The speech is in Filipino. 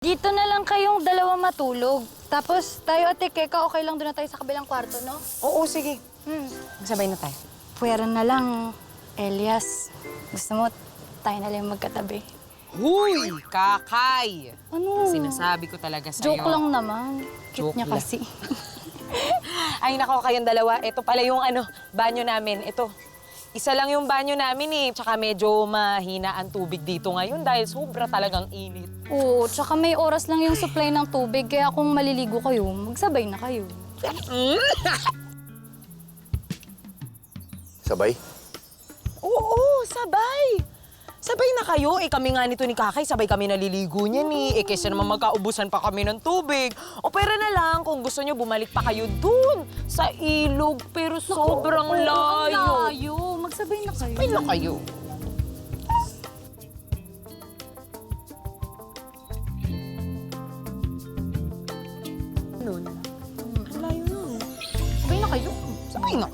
Dito na lang kayong dalawa matulog. Tapos tayo at Keka, okay lang doon na tayo sa kabilang kwarto, no? Oo, sige. Magsabay na tayo. Pwera na lang, Elias. Gusto mo, tayo na lang magkatabi. Huy! Kakay! Ano? Sinasabi ko talaga sa'yo. Joke lang naman. Cute Joke niya lang. kasi. Ay, nako, kayong dalawa. Ito pala yung banyo namin. Ito. Isa lang yung banyo namin eh. Tsaka medyo mahina ang tubig dito ngayon dahil sobra talagang init. Oo, tsaka may oras lang yung supply ng tubig. Kaya kung maliligo kayo, magsabay na kayo. Sabay? Oo, sabay. Sabay na kayo. Eh, kami nga nito ni Kakay, sabay kami naliligo niyan eh. Eh, kaysa naman magkaubusan pa kami ng tubig. O pera na lang kung gusto niyo bumalik pa kayo dun sa ilog. Pero sobrang Ang layo. layo. Magsabay na kayo. Sabay na kayo. Nun. Ang layo nun. Sabay na kayo. Sabay na.